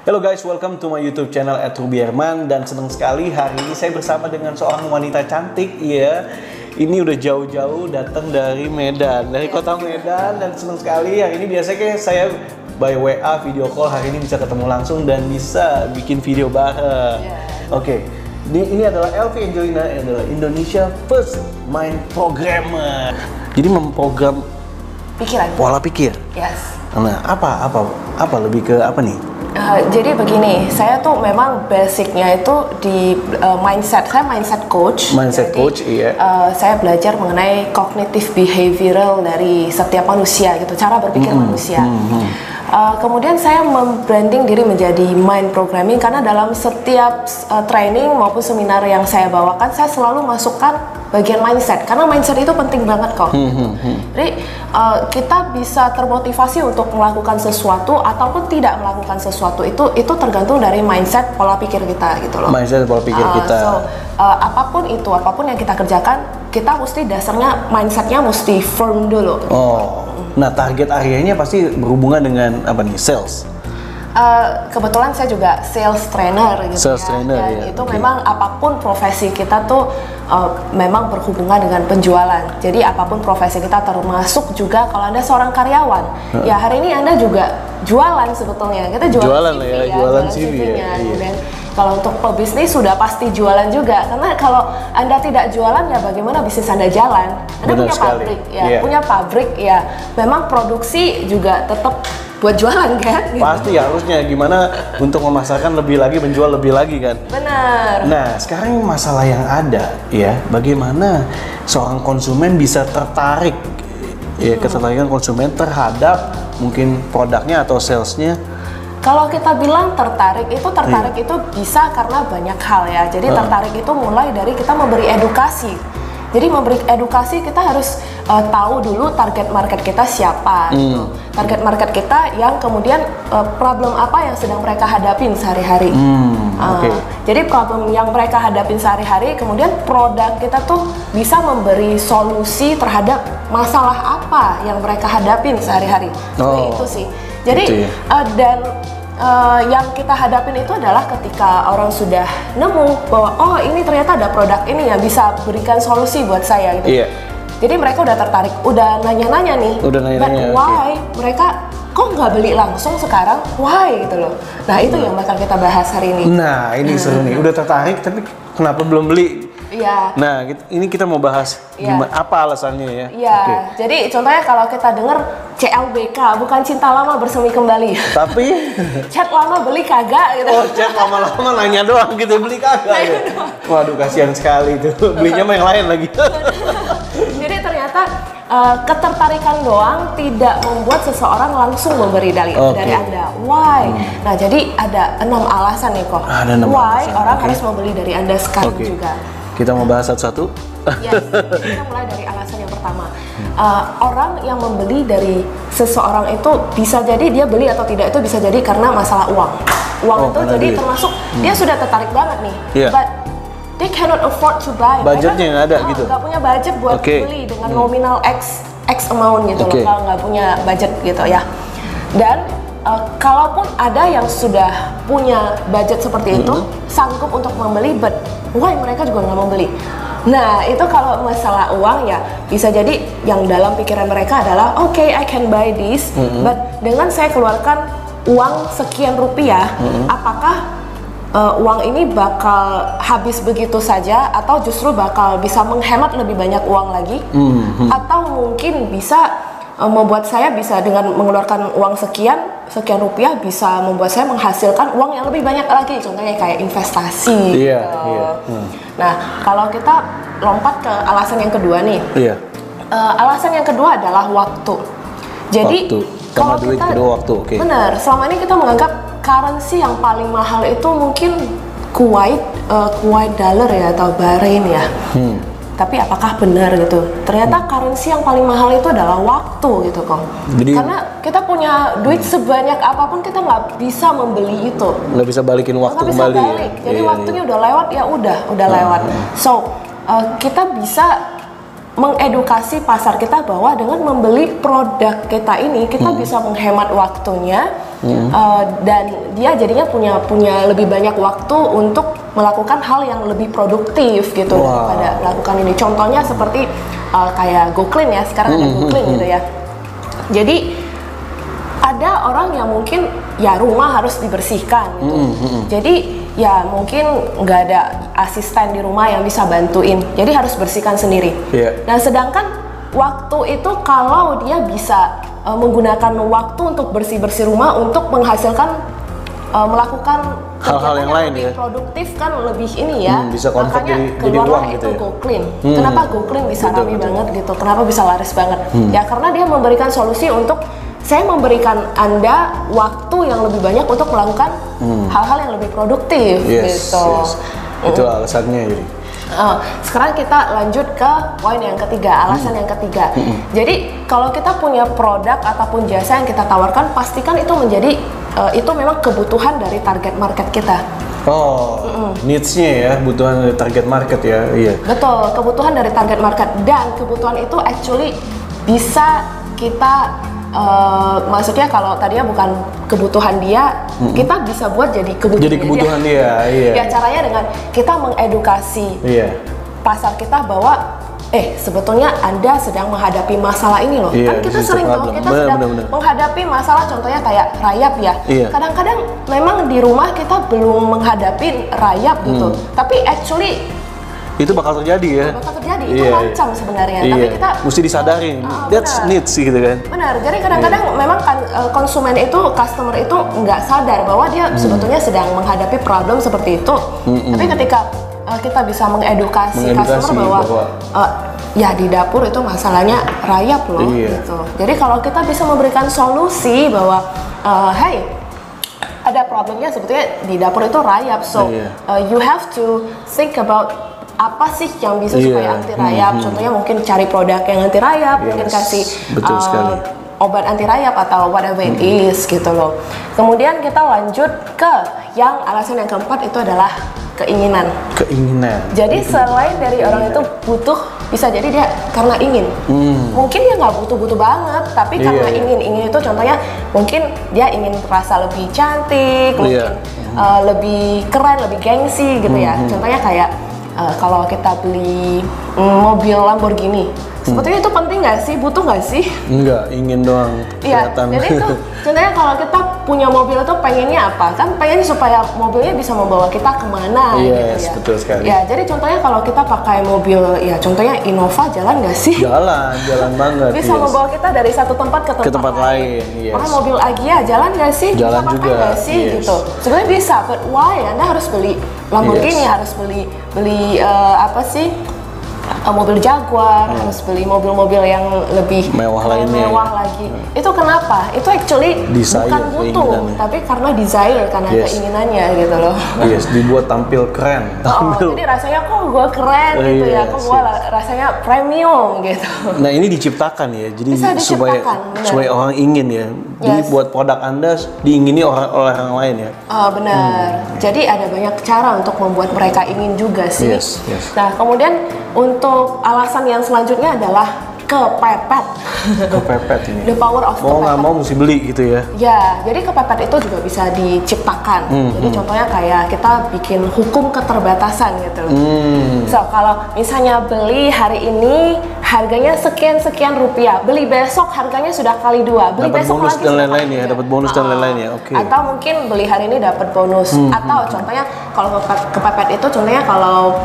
Hello guys, welcome to my YouTube channel @rubierman, dan senang sekali hari ini saya bersama dengan seorang wanita cantik ya. Ini udah jauh-jauh datang dari Medan, dari kota Medan, dan senang sekali hari ini. Biasanya saya by WA video call, hari ini bisa ketemu langsung dan bisa bikin video bareng. Oke. Ini adalah Elvi Angelina, adalah Indonesia First Mind Programmer. Jadi memprogram pikiran, pola pikir. Yes. Nah, apa lebih ke apa nih? Jadi begini, saya tuh memang basicnya itu di mindset. Saya mindset coach. Mindset coach, iya. Saya belajar mengenai cognitive behavioral dari setiap manusia gitu, cara berpikir manusia. Kemudian saya membranding diri menjadi mind programming karena dalam setiap training maupun seminar yang saya bawakan, saya selalu masukkan bagian mindset karena mindset itu penting banget kok. Jadi kita bisa termotivasi untuk melakukan sesuatu ataupun tidak melakukan sesuatu, itu tergantung dari mindset pola pikir kita gitu loh. Mindset pola pikir kita. Apapun yang kita kerjakan, kita mesti dasarnya mindsetnya mesti firm dulu. Nah, target akhirnya pasti berhubungan dengan apa nih? Sales. Kebetulan saya juga sales trainer gitu. Sales trainer, dan ya. itu memang apapun profesi kita tuh memang berhubungan dengan penjualan. Jadi apapun profesi kita, termasuk juga kalau Anda seorang karyawan, ya hari ini Anda juga jualan sebetulnya. Kita jualan CV, jualan CV ya. Dan kalau untuk pebisnis sudah pasti jualan juga, karena kalau Anda tidak jualan ya bagaimana bisnis Anda jalan? Anda Benar punya sekali. pabrik ya, punya pabrik ya. Memang produksi juga tetap buat jualan kan? Pasti harusnya gimana untuk memasarkan lebih lagi, menjual lebih lagi kan? Benar. Nah, sekarang masalah yang ada ya, bagaimana seorang konsumen bisa tertarik ya, ketertarikan konsumen terhadap mungkin produknya atau salesnya. Kalau kita bilang tertarik itu bisa karena banyak hal ya. Jadi tertarik itu mulai dari kita memberi edukasi. Jadi memberi edukasi kita harus tahu dulu target market kita siapa gitu. Target market kita yang kemudian problem apa yang sedang mereka hadapin sehari-hari. Jadi problem yang mereka hadapin sehari-hari, kemudian produk kita tuh bisa memberi solusi terhadap masalah apa yang mereka hadapin sehari-hari. Itu sih. Jadi yang kita hadapin itu adalah ketika orang sudah nemu bahwa oh ini ternyata ada produk ini yang bisa berikan solusi buat saya gitu. Jadi mereka udah tertarik, udah nanya-nanya nih. But why mereka kok nggak beli langsung sekarang? Why gitu loh. Nah itu yang bakal kita bahas hari ini. Nah ini seru nih, udah tertarik tapi kenapa belum beli? Iya. Nah, ini kita mau bahas gimana, apa alasannya ya? Iya. Jadi contohnya kalau kita dengar CLBK, bukan cinta lama bersemi kembali. Tapi chat lama beli kagak gitu. Oh, chat lama-lama nanya doang gitu, beli kagak ya. Waduh, kasihan sekali itu. Belinya mah yang lain lagi. Jadi ternyata ketertarikan doang tidak membuat seseorang langsung memberi dari Anda. Why? Nah, jadi ada 6 alasan nih kok. Why orang harus membeli dari Anda sekarang juga. Kita mau bahas satu-satu? Yes, kita mulai dari alasan yang pertama. Orang yang membeli dari seseorang itu bisa jadi dia beli atau tidak itu bisa jadi karena masalah uang. Uang itu jadi termasuk dia sudah tertarik banget nih, but they cannot afford to buy. Budgetnya yang ada gitu. Nggak punya budget buat beli dengan nominal X amount gitu loh. Kalau nggak punya budget gitu ya. Dan kalaupun ada yang sudah punya budget seperti itu, sanggup untuk membeli, but why mereka juga nggak mau beli? Nah, itu kalau masalah uang ya bisa jadi yang dalam pikiran mereka adalah okay, I can buy this, but dengan saya keluarkan uang sekian rupiah, apakah uang ini bakal habis begitu saja atau justru bakal bisa menghemat lebih banyak uang lagi, atau mungkin bisa membuat saya bisa dengan mengeluarkan uang sekian rupiah bisa membuat saya menghasilkan uang yang lebih banyak lagi, contohnya kayak investasi. Nah, kalau kita lompat ke alasan yang kedua nih, alasan yang kedua adalah waktu. Jadi kalau kita benar, selama ini kita menganggap currency yang paling mahal itu mungkin Kuwait dollar ya atau Bahrain ya. Tapi apakah benar gitu? Ternyata currency yang paling mahal itu adalah waktu gitu kok. Karena kita punya duit sebanyak apapun kita nggak bisa membeli itu. Nggak bisa balikin waktu kembali. Balik. Jadi waktunya udah lewat ya udah lewat. So kita bisa mengedukasi pasar kita bahwa dengan membeli produk kita ini kita bisa menghemat waktunya dan dia jadinya punya lebih banyak waktu untuk melakukan hal yang lebih produktif gitu daripada melakukan ini. Contohnya seperti kayak GoClean ya, sekarang ada GoClean gitu ya. Jadi ada orang yang mungkin ya rumah harus dibersihkan gitu. Jadi ya mungkin nggak ada asisten di rumah yang bisa bantuin, jadi harus bersihkan sendiri. Nah sedangkan waktu itu kalau dia bisa menggunakan waktu untuk bersih-bersih rumah untuk menghasilkan melakukan hal-hal yang lain lebih ya, produktif kan lebih ini ya, bisa convert makanya jadi uang gitu itu ya. GoClean. Kenapa GoClean bisa rame banget gitu? Kenapa bisa laris banget? Ya karena dia memberikan solusi untuk saya memberikan Anda waktu yang lebih banyak untuk melakukan hal-hal yang lebih produktif gitu. Itu alasannya jadi. Sekarang kita lanjut ke poin yang ketiga, alasan yang ketiga. Jadi kalau kita punya produk ataupun jasa yang kita tawarkan, pastikan itu menjadi itu memang kebutuhan dari target market kita. Needs-nya ya, kebutuhan dari target market ya. Iya. Betul, kebutuhan dari target market, dan kebutuhan itu actually bisa kita maksudnya kalau tadinya bukan kebutuhan dia, kita bisa buat jadi kebutuhan dia. Iya. Ya caranya dengan kita mengedukasi pasar kita bahwa sebetulnya Anda sedang menghadapi masalah ini loh. Kan kita sering tahu kita sedang menghadapi masalah, contohnya kayak rayap ya. Kadang-kadang memang di rumah kita belum menghadapi rayap gitu. Tapi actually itu bakal terjadi ya. Itu macam sebenarnya. Tapi kita mesti disadari. That's needs sih gitu kan. Benar. Jadi kadang-kadang memang kan konsumen itu, customer itu nggak sadar bahwa dia sebetulnya sedang menghadapi problem seperti itu. Tapi ketika kita bisa mengedukasi customer bahwa ya di dapur itu masalahnya rayap loh gitu. Jadi kalau kita bisa memberikan solusi bahwa hey, ada problemnya sebetulnya di dapur itu rayap, so you have to think about apa sih yang bisa supaya anti rayap. Contohnya mungkin cari produk yang anti rayap, mungkin kasih obat anti rayap atau whatever it is gitu loh. Kemudian kita lanjut ke yang alasan yang keempat, itu adalah keinginan. Jadi selain dari orang itu butuh, bisa jadi dia karena ingin. Mungkin dia nggak butuh-butuh banget, tapi karena ingin itu contohnya mungkin dia ingin terasa lebih cantik, mungkin lebih keren, lebih gengsi gitu ya. Contohnya kayak kalau kita beli mobil Lamborghini, sebetulnya itu penting nggak sih? Butuh nggak sih? Enggak, ingin doang. Iya, jadi itu contohnya kalau kita punya mobil itu pengennya apa? Kan pengen supaya mobilnya bisa membawa kita kemana gitu ya. Betul sekali. Ya, jadi contohnya kalau kita pakai mobil, ya contohnya Innova, jalan nggak sih? Jalan banget. Bisa membawa kita dari satu tempat ke tempat lain. Maka mobil Agya jalan nggak sih? Jalan bisa juga. Nggak sih gitu? Sebenarnya bisa, but why? Anda harus beli Lamborghini, harus beli apa sih? Mobil Jaguar, harus beli mobil-mobil yang lebih mewah lagi. Itu kenapa? Itu actually desire, bukan butuh, tapi karena desire, karena keinginannya gitu loh. Dibuat tampil keren. Jadi rasanya kok gue keren gitu ya, kok gue rasanya premium gitu. Nah ini diciptakan ya, jadi supaya orang ingin ya. Jadi buat produk Anda diingini oleh orang lain ya. Benar. Jadi ada banyak cara untuk membuat mereka ingin juga sih. Nah kemudian untuk alasan yang selanjutnya adalah kepepet. Ini. The power of mau nggak mau mesti beli gitu ya. Ya, jadi kepepet itu juga bisa diciptakan. Jadi contohnya kayak kita bikin hukum keterbatasan gitu. So kalau misalnya beli hari ini harganya sekian rupiah, beli besok harganya sudah kali 2, beli dapat besok bonus lagi dan lain-lain ya, dapat bonus dan lain-lain ya. Oke. Atau mungkin beli hari ini dapat bonus. Atau contohnya kalau kepepet itu contohnya kalau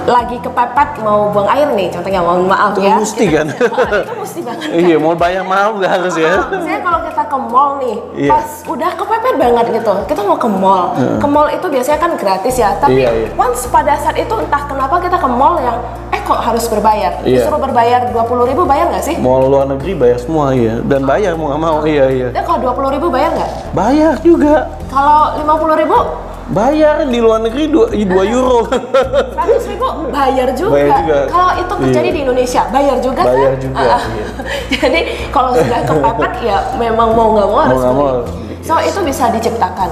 lagi kepepet mau buang air nih, contohnya mohon maaf itu ya. Mesti kan? Itu mesti banget. Iya, mau bayar mahal nggak harus ya? Misalnya kalau kita ke mall nih, pas udah kepepet banget gitu, kita mau ke mall. Ke mall itu biasanya kan gratis ya, tapi once pada saat itu entah kenapa kita ke mall yang kok harus berbayar. Disuruh berbayar 20.000, bayar nggak sih? Mall luar negeri bayar semua dan bayar mau nggak mau. Dan kalau 20.000 bayar nggak? Bayar juga. Kalau 50.000? Bayar di luar negeri 2 euro. 100.000 bayar juga. Kalau itu terjadi di Indonesia, bayar juga bayar kan? juga. Jadi kalau sudah kepepet ya memang mau nggak mau harus beli. So itu bisa diciptakan.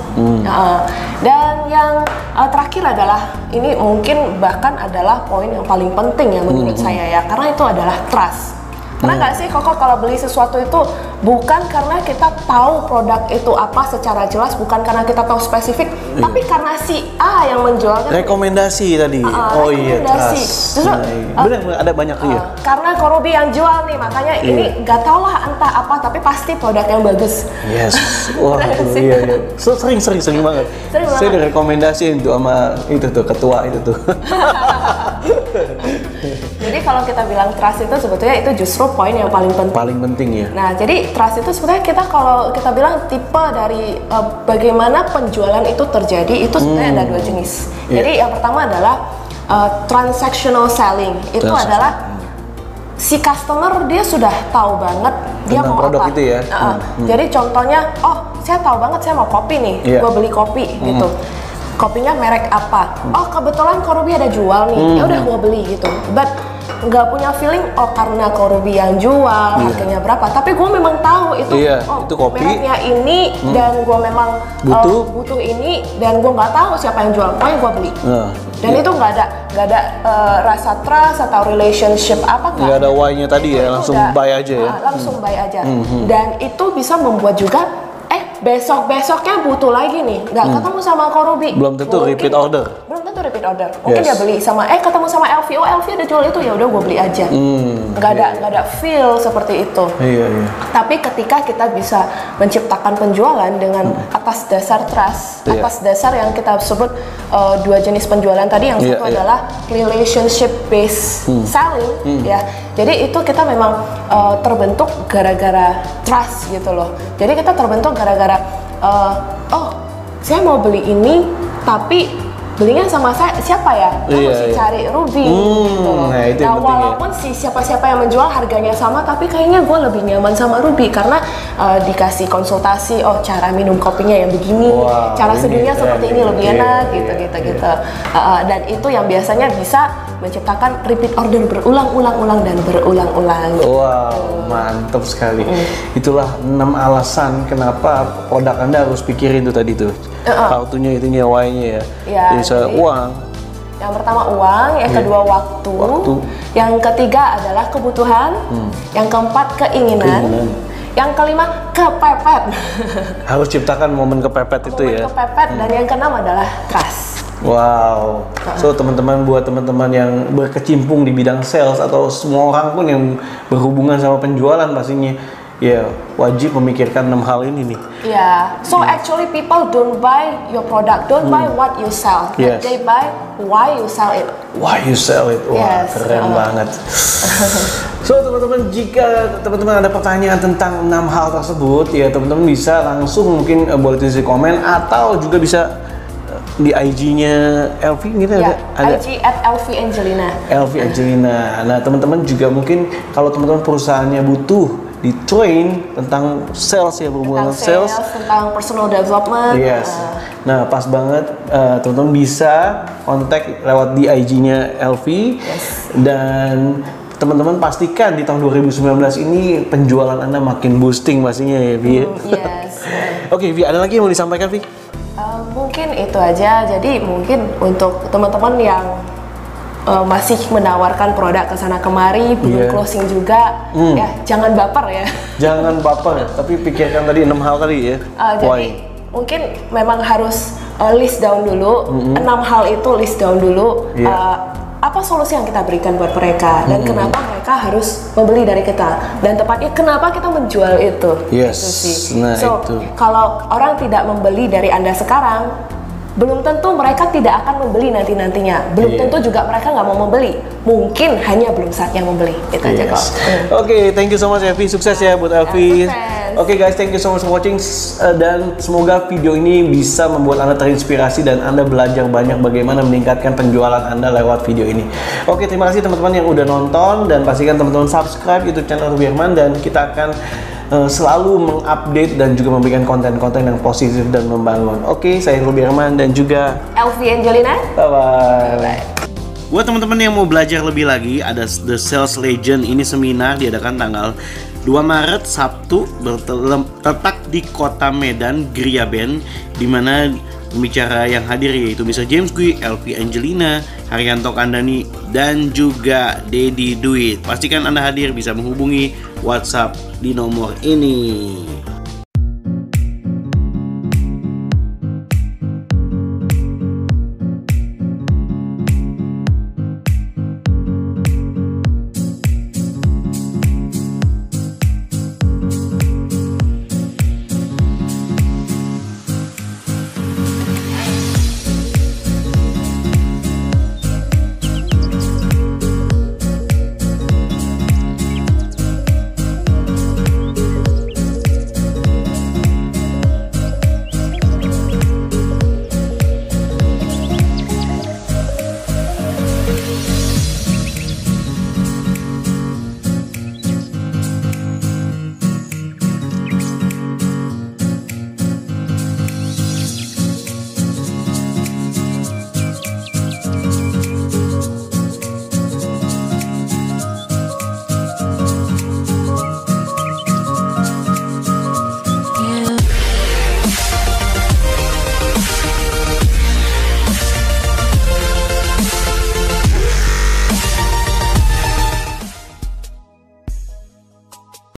Dan yang terakhir adalah ini mungkin bahkan adalah poin yang paling penting ya menurut saya ya, karena itu adalah trust. Pernah nggak sih Koko kalau beli sesuatu itu bukan karena kita tahu produk itu apa secara jelas, bukan karena kita tahu spesifik, tapi karar si A yang menjual kan? Rekomendasi tadi. Oh iya, trust. Justru benar ada banyak tuh ya. Karena Korubi yang jual nih, makanya ini nggak tau lah entah apa, tapi pasti produk yang bagus. Yes. Wah, iya. Sering banget. Saya direkomendasiin tuh sama itu tuh ketua itu tuh. Jadi kalau kita bilang trust itu sebetulnya itu justru poin yang paling penting. Paling penting ya. Nah, jadi trust itu sebetulnya kalau kita bilang tipe dari bagaimana penjualan itu terjadi itu sebenarnya ada dua jenis. Jadi yang pertama adalah transactional selling. Itu adalah si customer dia sudah tahu banget dia tentang mau produk apa. itu ya. Jadi contohnya, oh saya tahu banget saya mau kopi nih, gue beli kopi gitu. Kopinya merek apa? Oh kebetulan Korubi ada jual nih, ya udah gue beli gitu. But nggak punya feeling, oh karena Korubi yang jual harganya berapa. Tapi gue memang tahu itu, itu kopi mereknya ini dan gue memang butuh ini dan gue nggak tahu siapa yang jual, pokoknya gue beli. Dan itu nggak ada rasa trust atau relationship apa nggak ada why-nya tadi ya, langsung buy aja ya. Langsung buy aja. Dan itu bisa membuat juga besoknya butuh lagi nih, nggak ketemu sama Korubi. Belum tentu repeat order. Belum tentu repeat order. Mungkin dia beli sama ketemu sama LV, LV ada jual itu, ya udah gue beli aja. Nggak ada feel seperti itu. Tapi ketika kita bisa menciptakan penjualan dengan atas dasar trust, atas dasar yang kita sebut dua jenis penjualan tadi, yang satu adalah relationship based selling, ya. Jadi itu kita memang terbentuk gara-gara trust gitu loh. Jadi kita terbentuk gara-gara oh saya mau beli ini tapi belinya sama saya siapa ya? Mesti cari Ruby gitu. Nah walaupun si siapa-siapa yang menjual harganya sama, tapi kayaknya gue lebih nyaman sama Ruby karena dikasih konsultasi, oh cara minum kopinya yang begini, cara seduhnya seperti ini lebih enak gitu. Dan itu yang biasanya bisa menciptakan repeat order berulang-ulang dan berulang-ulang. Wow, mantap sekali. Itulah 6 alasan kenapa produk Anda harus pikirin tuh tadi tuh. How-to-nya, itunya, why-nya ya. Jadi uang. Yang pertama uang, yang kedua waktu. Yang ketiga adalah kebutuhan. Yang keempat keinginan. Yang kelima kepepet. Harus ciptakan momen kepepet itu ya. Kepepet. Dan yang keenam adalah trust. Wow, so teman-teman, buat teman-teman yang berkecimpung di bidang sales atau semua orang pun yang berhubungan sama penjualan pastinya, ya wajib memikirkan 6 hal ini nih. So actually people don't buy your product, don't buy what you sell, but they buy why you sell it. Why you sell it, wah keren banget. So teman-teman, jika teman-teman ada pertanyaan tentang 6 hal tersebut, ya teman-teman bisa langsung mungkin boleh tulis di komen atau juga bisa di IG-nya LV gitu ada IG @LVAngelina. LVAngelina. Nah, teman-teman juga mungkin kalau teman-teman perusahaannya butuh di train tentang sales ya, berhubungan sales, tentang personal development. Nah, pas banget teman-teman bisa kontak lewat di IG-nya LV. Dan teman-teman pastikan di tahun 2019 ini penjualan Anda makin boosting pastinya ya, Vi. Oke, Vi, ada lagi yang mau disampaikan, Vi? Mungkin itu aja. Jadi mungkin untuk teman-teman yang masih menawarkan produk ke sana kemari, belum closing juga, ya jangan baper ya. Jangan baper, tapi pikirkan tadi 6 hal tadi ya. Jadi mungkin memang harus list down dulu, 6 hal itu list down dulu. Apa solusi yang kita berikan buat mereka dan kenapa mereka harus membeli dari kita, dan tepatnya kenapa kita menjual itu. Itu sih. Kalau orang tidak membeli dari Anda sekarang, belum tentu mereka tidak akan membeli nantinya. Belum tentu juga mereka nggak mau membeli. Mungkin hanya belum saatnya membeli. Itu aja kok. Oke, thank you so much Elvi. Sukses ya buat Elvi. Oke guys, thank you so much for watching, dan semoga video ini bisa membuat Anda terinspirasi dan Anda belajar banyak bagaimana meningkatkan penjualan Anda lewat video ini. Oke, terima kasih teman-teman yang udah nonton, dan pastikan teman-teman subscribe YouTube channel Ruby Herman, dan kita akan selalu mengupdate dan juga memberikan konten-konten yang positif dan membangun. Oke, saya Ruby Herman dan juga LVAngelina. Bye-bye. Buat teman-teman yang mau belajar lebih lagi, ada The Sales Legend, ini seminar diadakan tanggal 2 Maret Sabtu terletak di kota Medan, Gria Band, di mana pembicara yang hadir yaitu Mr. James Gui, Elvi Angelina, Haryanto Kandani, dan juga Dedi Duit. Pastikan Anda hadir, bisa menghubungi WhatsApp di nomor ini.